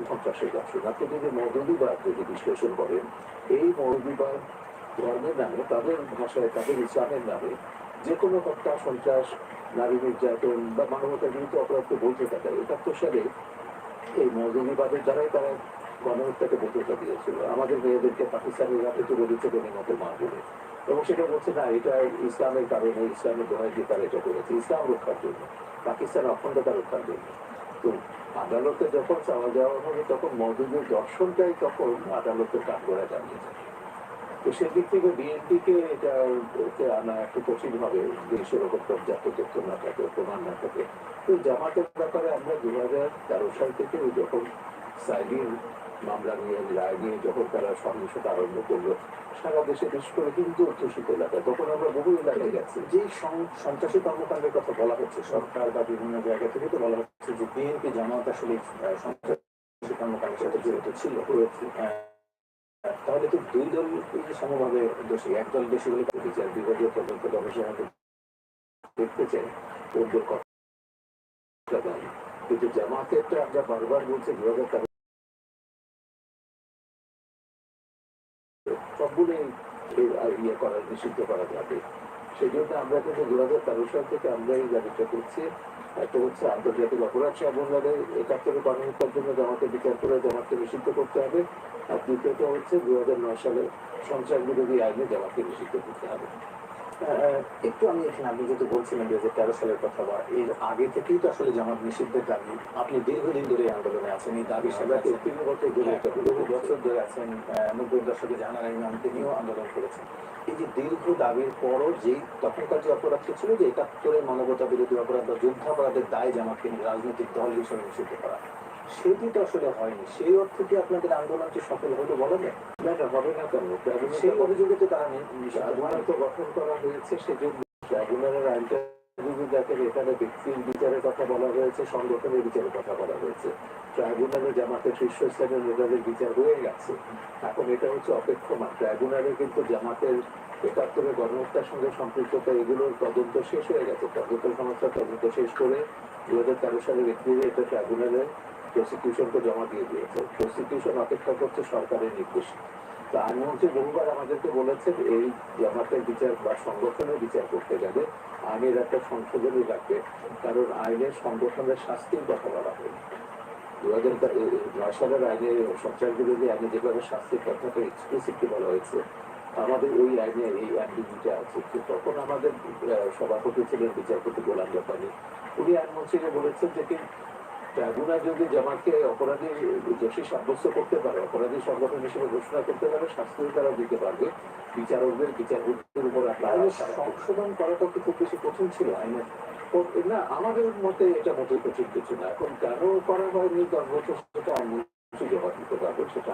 দর্শন সন্ত্রাসের দর্শন। আপনি যদি মৌলবাদ যদি বিশ্লেষণ করেন, এই মৌলবাদ ধর্মের নামে, তাদের ভাষায়, তাদের ইসলামের নামে যে কোনো হত্যা, সন্ত্রাস, নারী নির্যাতন বা মানবতার বিরুদ্ধে অপরাধকে বলতে থাকে। ৭১ সালে এই মৌলবাদের দ্বারাই তারা গণহত্যাকে বৈধতা দিয়েছিল। আমাদের মেয়েদেরকে পাকিস্তানের রাতে তুলে দিচ্ছে গণিমতের মা বলে, এবং সেটা বলছে না এটা ইসলামের কারণে, ইসলামের দোহাই দিয়ে তারা এটা করেছে, ইসলাম রক্ষার জন্য, পাকিস্তান অখণ্ডতা রক্ষার জন্য। তো আদালতে যখন চাওয়া যাওয়া হবে তখন মৌদুদের দর্শনটাই তখন আদালতের কাঠগড়ায় দাঁড়িয়েছে। তো সেদিক থেকে বিএনপিকে এটা আনা একটু কঠিন হবে, দেশের ওপর পর্যাপ্ত তথ্য না থাকে, প্রমাণ না থাকে। তো জামাতের ব্যাপারে আমরা 2013 সাল থেকে যখন সাইডির মামলা নিয়ে, রায় নিয়ে যখন তারা সহিংসতা আরম্ভ করলো সারা দেশে, বিশেষ করে কিন্তু অধ্যুষিত এলাকায়, তখন আমরা বহু এলাকায় গেছি। যেই সন্ত্রাসী কর্মকাণ্ডের কথা বলা হচ্ছে সরকার বা বিভিন্ন জায়গা থেকে, তো বলা হচ্ছে যে বিএনপি জামাত আসলে সন্ত্রাসী কর্মকাণ্ডের সাথে জড়িত ছিল। তাহলে তো দুই দল সমভাবে দোষী, একদল দোষী বলে বিচার বিভাগীয় তদন্ত গবেষণা দেখতে চাই ওদের কথা, কিন্তু জামাতেরটা আমরা বারবার বলছি 2013 সবগুলোই ইয়ে করার, নিষিদ্ধ করা যাবে। সেই জন্য আমরা কিন্তু 2013 সাল থেকে আমরা এই দাবিটা করছি। একটা হচ্ছে আন্তর্জাতিক অপরাধ ট্রাইব্যুনালে ৭১ গণহত্যার জন্য জামাতে বিচার করে জামাতকে নিষিদ্ধ করতে হবে। আর দ্বিতীয়ত হচ্ছে 2009 সালে সন্ত্রাস বিরোধী আইনে জামাতকে নিষিদ্ধ করতে হবে। একটু আমি এখানে, আপনি যেহেতু বলছিলেন 2013 সালের কথা, বা এর আগে থেকেই তো আসলে জামাত নিষিদ্ধের দাবি, আপনি দীর্ঘদিন ধরে আন্দোলনে আছেন, এই দাবি আমরা 3 বছর ধরে, বহু বছর ধরে আছেন। 90-এর দশকে জাহানারা ইমামকে নিয়েও আন্দোলন করেছেন। এই যে দীর্ঘ দাবির পরও যেই তখনকার যে অপরাধটি ছিল যে ৭১-এর মানবতা বিরোধী অপরাধ বা যুদ্ধাপরাধের দায় জামাতকে রাজনৈতিক দল হিসেবে নিষিদ্ধ করা, সেটি তো আসলে হয়নি। সেই অর্থে কি আপনাদের আন্দোলনটি সফল হলো বলা যায়? হবে না কেন? সেই অভিযোগে তো তারা ট্রাইব্যুনাল তো গঠন করা হয়েছে, সেজন্য ট্রাইব্যুনালের আইনটা যদি দেখেন, এখানে ব্যক্তির বিচারের কথা বলা হয়েছে, সংগঠনের বিচারের কথা বলা হয়েছে। ট্রাইব্যুনালে জামাতের শীর্ষস্থানীয় নেতাদের বিচার হয়ে গেছে, এখন এটা হচ্ছে অপেক্ষমান। ট্রাইব্যুনালে কিন্তু জামাতের ৭১-এর গণহত্যার সঙ্গে সম্পৃক্ততা এগুলোর তদন্ত শেষ হয়ে গেছে। তদন্ত সংস্থার তদন্ত শেষ করে 2013 সালের এপ্রিলে এটা ট্রাইব্যুনালে প্রসিকিউশনকে জমা দিয়ে দিয়েছে। প্রসিকিউশন অপেক্ষা করছে সরকারের নির্দেশ। তো আইনমন্ত্রী বহুবার আমাদেরকে বলেছেন এই জামাতের বিচার বা সংগঠনের বিচার করতে গেলে আইনের একটা সংশোধনী লাগবে, কারণ আইনের সংগঠনের শাস্তির কথা বলা হয়। 2009 সালের আইনে, সন্ত্রাস বিরোধী আইনে যেভাবে শাস্তির কথাটা এক্সপ্লিসিটলি বলা হয়েছে, আমাদের ওই আইনে এই অ্যাম্বিগুইটি আছে। তখন আমাদের সভাপতি ছিলেন বিচারপতি গোলাম জাপানি, উনি আইনমন্ত্রীকে বলেছেন যে ট্রাইব্যুনাল যদি জামাতকে অপরাধী দোষী সাব্যস্ত করতে পারে, অপরাধী সংগঠন হিসেবে ঘোষণা করতে পারে, শাস্তিও তারা দিতে পারবে। বিচারকদের বিচারপতির উপর সংশোধন করাটা কি খুব বেশি কঠিন ছিল আইনের? না, আমাদের মতে এটা মোটেই কঠিন কিছু না। এখন কেন করা হয়নি 10 বছর, সেটা আমি জবাব দিতে পারবো, সেটা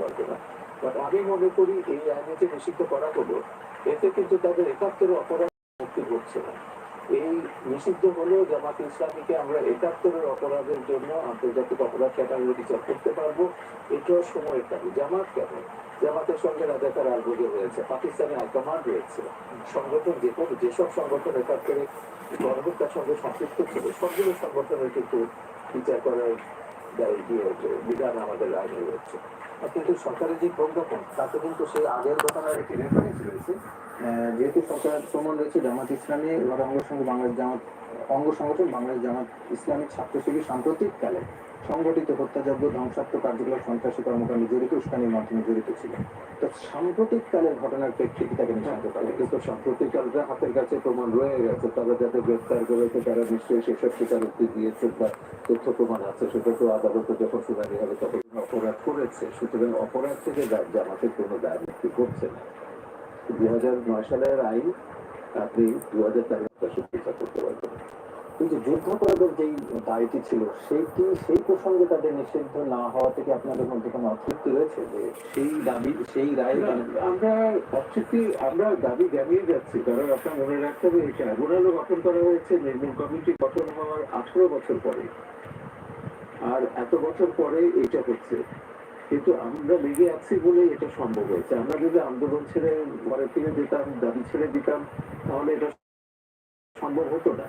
পারবো না। বাট আমি মনে করি এই আইনে যে নিষিদ্ধ করা হলো, এতে কিন্তু তাদের ৭১-এর অপরাধ মুক্তি ঘটছে না। এই নিষিদ্ধ হলেও জামাত ইসলামীকে আমরা ৭১-এর অপরাধের জন্য আন্তর্জাতিক অপরাধ ট্রাইব্যুনালে বিচার করতে পারবো, এটাও সময়ের দাবি। জামাত কেন? জামাতের সঙ্গে রাজাকার আলবদে রয়েছে, পাকিস্তানে হাইকমান্ড রয়েছে, সংগঠন যেসব সংগঠন ৭১-এর গণহত্যার সঙ্গে সম্পৃক্ত ছিল সবগুলো সংগঠনের কিন্তু বিচার করার বিধান আমাদের আইনে রয়েছে। কিন্তু সরকারের যে প্রজ্ঞাপন তাতে কিন্তু সেই আগের ঘটনার একটি রেফারেন্স রয়েছে। যেহেতু সরকার প্রমাণ রয়েছে জামাত ইসলামী ওর অঙ্গ সংঘ বাংলাদেশ জামাত, অঙ্গ সংগঠন বাংলাদেশ জামাত ইসলামী ছাত্রশিবির সাম্প্রতিককালে সংগঠিত হত্যাযজ্ঞ, ধ্বংসাত্মক কার্যকলাপ, সন্ত্রাসী কর্মকাণ্ডে জড়িত, উস্কানির মাধ্যমে জড়িত ছিল। তো সাম্প্রতিককালের ঘটনার প্রেক্ষিতে তাকে নিষিদ্ধ করে, কিন্তু সাম্প্রতিককালটা হাতের কাছে প্রমাণ রয়ে গেছে। তারা যাতে গ্রেফতার করেছে তারা নিশ্চয়ই সেসব স্বীকারোক্তি দিয়েছে বা তথ্য প্রমাণ আছে, সেটা তো আদালতে যখন শুনানি হবে তখন অপরাধ করেছে। সুতরাং অপরাধ থেকে জামাতের কোনো দায় মুক্তি করছে না। 2009 সালের আইন আপনি 2013 বিচার করতে পারবেন। কিন্তু যুদ্ধাপরাধের যেই দায়টি ছিল সেই প্রসঙ্গে তাদের নিষিদ্ধ না হওয়া থেকে আপনাদের মধ্যে কোনো অতৃপ্তি রয়েছে যে সেই দাবি, সেই রায়? আমরা অতৃপ্তি, আমরা দাবি জানিয়ে যাচ্ছি, কারণ আপনার মনে রাখতে হবে এই ট্রাইব্যুনালও গঠন করা হয়েছে নির্মূল কমিটি গঠন হওয়ার 18 বছর পরে, আর এত বছর পরে এইটা হচ্ছে। কিন্তু আমরা লেগে আছি বলে এটা সম্ভব হয়েছে। আমরা যদি আন্দোলন ছেড়ে ঘরে ফিরে যেতাম, দাবি ছেড়ে দিতাম, তাহলে এটা সম্ভব হতো না।